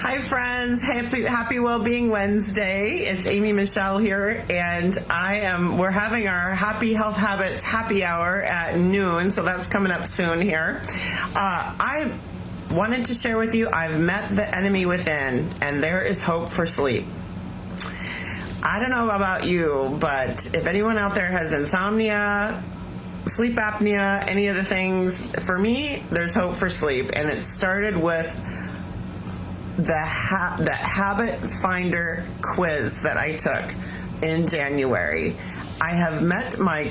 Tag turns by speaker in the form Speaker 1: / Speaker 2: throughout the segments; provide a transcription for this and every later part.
Speaker 1: Hi friends, happy Wellbeing Wednesday. It's Amy Michelle here, and we're having our Happy Health Habits happy hour at noon, so that's coming up soon here. I wanted to share with you, I've met the enemy within, and there is hope for sleep. I don't know about you, but if anyone out there has insomnia, sleep apnea, any of the things, for me, there's hope for sleep, and it started with the habit finder quiz that I took in January. I have met my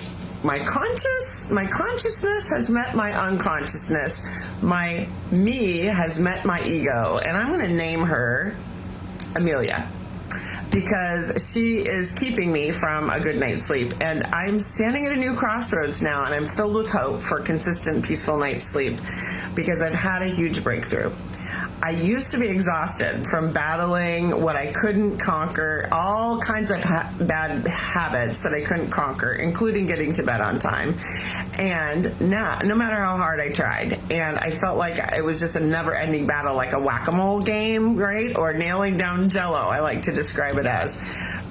Speaker 1: consciousness has met my unconsciousness. My me has met my ego, and I'm going to name her Amelia, because she is keeping me from a good night's sleep. And I'm standing at a new crossroads now, and I'm filled with hope for consistent, peaceful night's sleep, because I've had a huge breakthrough. I used to be exhausted from battling what I couldn't conquer, all kinds of bad habits that I couldn't conquer, including getting to bed on time. And now, no matter how hard I tried, and I felt like it was just a never-ending battle, like a whack-a-mole game, right? Or nailing down Jell-O, I like to describe it as.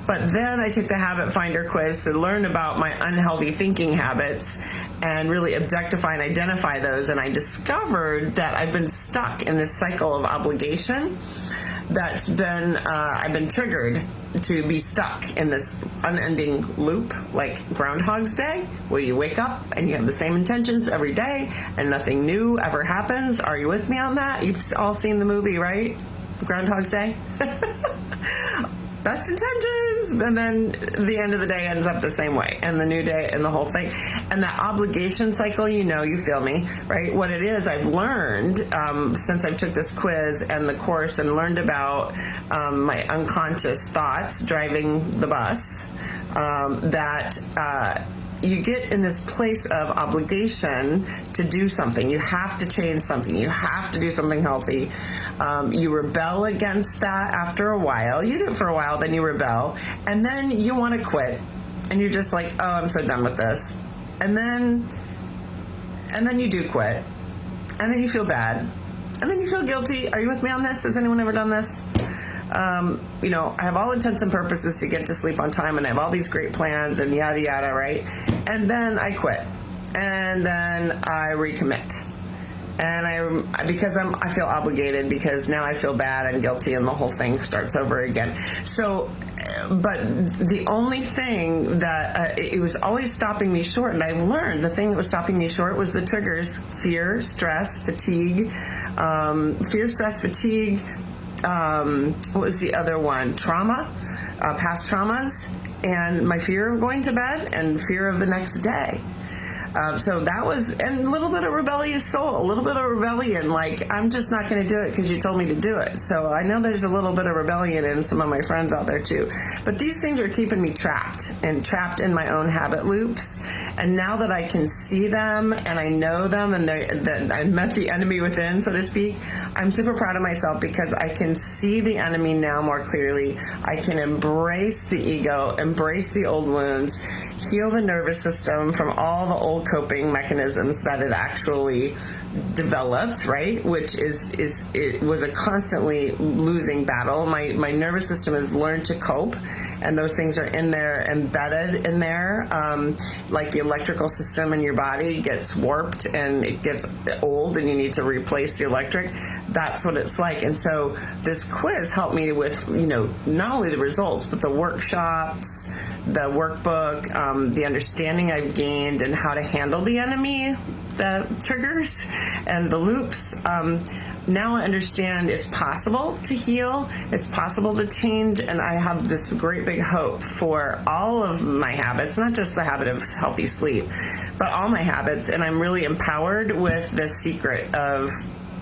Speaker 1: But then I took the Habit Finder quiz to learn about my unhealthy thinking habits and really objectify and identify those. And I discovered that I've been stuck in this cycle of obligation I've been triggered to be stuck in this unending loop, like Groundhog's Day, where you wake up and you have the same intentions every day and nothing new ever happens. Are you with me on that? You've all seen the movie, right? Groundhog's Day? Best intentions, and then the end of the day ends up the same way, and the new day and the whole thing. And that obligation cycle, you feel me, right? What it is, I've learned since I took this quiz and the course and learned about my unconscious thoughts driving the bus, that you get in this place of obligation to do something. You have to change something. You have to do something healthy. You rebel against that after a while. You do it for a while, then you rebel. And then you want to quit. And you're just like, oh, I'm so done with this. And then you do quit. And then you feel bad. And then you feel guilty. Are you with me on this? Has anyone ever done this? I have all intents and purposes to get to sleep on time, and I have all these great plans and yada yada, right? And then I quit, and then I recommit, and I feel obligated, because now I feel bad and guilty, and the whole thing starts over again. So, but the only thing that it was always stopping me short, and I've learned the thing that was stopping me short was the triggers: fear, stress, fatigue, what was the other one? Trauma, past traumas, and my fear of going to bed and fear of the next day. So that was, and a little bit of rebellious soul, a little bit of rebellion, like, I'm just not going to do it because you told me to do it. So I know there's a little bit of rebellion in some of my friends out there too. But these things are keeping me trapped in my own habit loops. And now that I can see them and I know them, and that I met the enemy within, so to speak, I'm super proud of myself, because I can see the enemy now more clearly. I can embrace the ego, embrace the old wounds, heal the nervous system from all the old coping mechanisms that it actually developed, right? Which it was a constantly losing battle. My nervous system has learned to cope, and those things are in there, embedded in there. Like the electrical system in your body gets warped and it gets old, and you need to replace the electric. That's what it's like. And so this quiz helped me with, not only the results, but the workshops, the workbook, the understanding I've gained, and how to handle the enemy, the triggers and the loops. Now I understand it's possible to heal, it's possible to change, and I have this great big hope for all of my habits, not just the habit of healthy sleep, but all my habits. And I'm really empowered with the secret of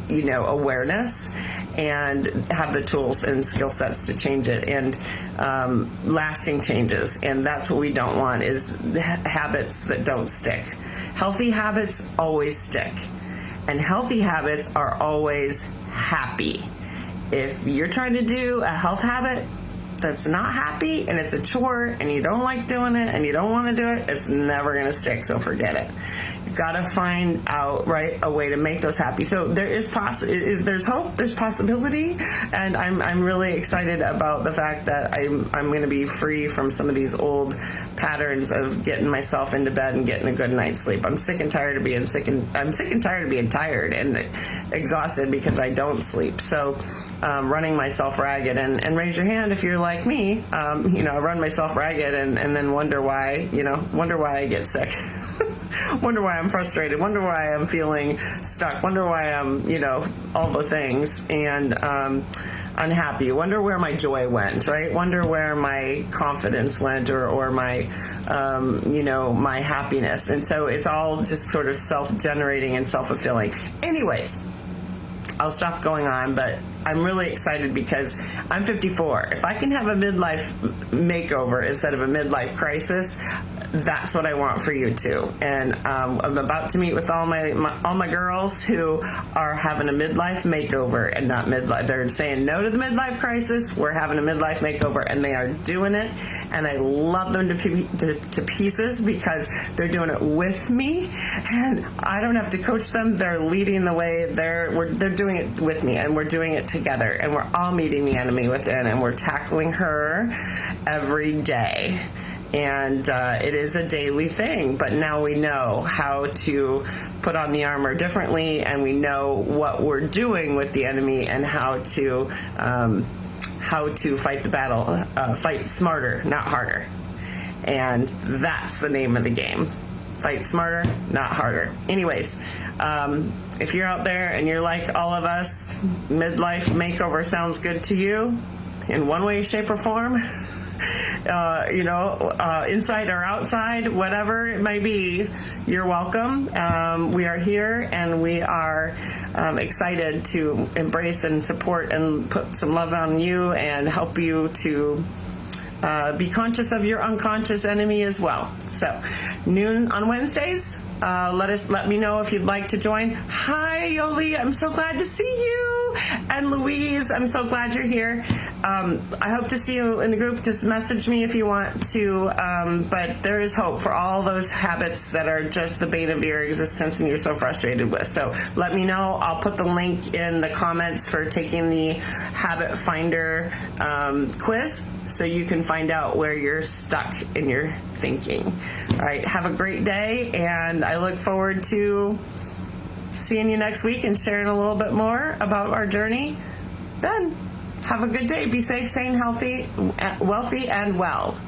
Speaker 1: awareness, and have the tools and skill sets to change it, and lasting changes. And that's what we don't want, is habits that don't stick. Healthy habits always stick, and healthy habits are always happy. If you're trying to do a health habit that's not happy, and it's a chore, and you don't like doing it, and you don't want to do it, it's never going to stick, so forget it. got to find out, right, a way to make those happy. So there is there's hope, there's possibility, and I'm really excited about the fact that I'm going to be free from some of these old patterns of getting myself into bed and getting a good night's sleep. I'm sick and tired of being tired and exhausted because I don't sleep. So running myself ragged, and raise your hand if you're like me. I run myself ragged and then wonder why I get sick. Wonder why I'm frustrated, wonder why I'm feeling stuck, wonder why I'm, all the things, and unhappy, wonder where my joy went, right? Wonder where my confidence went, or my, my happiness. And so it's all just sort of self-generating and self-fulfilling. Anyways, I'll stop going on, but I'm really excited because I'm 54. If I can have a midlife makeover instead of a midlife crisis, that's what I want for you too. And I'm about to meet with all my girls who are having a midlife makeover and not midlife. They're saying no to the midlife crisis. We're having a midlife makeover, and they are doing it. And I love them to pieces because they're doing it with me, and I don't have to coach them. They're leading the way. They're doing it with me, and we're doing it together. And we're all meeting the enemy within, and we're tackling her every day. And it is a daily thing, but now we know how to put on the armor differently, and we know what we're doing with the enemy and how to fight the battle, fight smarter, not harder. And that's the name of the game. Fight smarter, not harder. Anyways, if you're out there and you're like all of us, midlife makeover sounds good to you in one way, shape, or form, inside or outside, whatever it may be, you're welcome. We are here, and we are excited to embrace and support and put some love on you and help you to be conscious of your unconscious enemy as well. So, noon on Wednesdays. Let me know if you'd like to join. Hi, Yoli. I'm so glad to see you. And Louise, I'm so glad you're here. I hope to see you in the group. Just message me if you want to. But there is hope for all those habits that are just the bane of your existence and you're so frustrated with. So let me know. I'll put the link in the comments for taking the Habit Finder quiz, so you can find out where you're stuck in your thinking. All right, have a great day, and I look forward to seeing you next week and sharing a little bit more about our journey. Then, have a good day. Be safe, sane, healthy, wealthy, and well.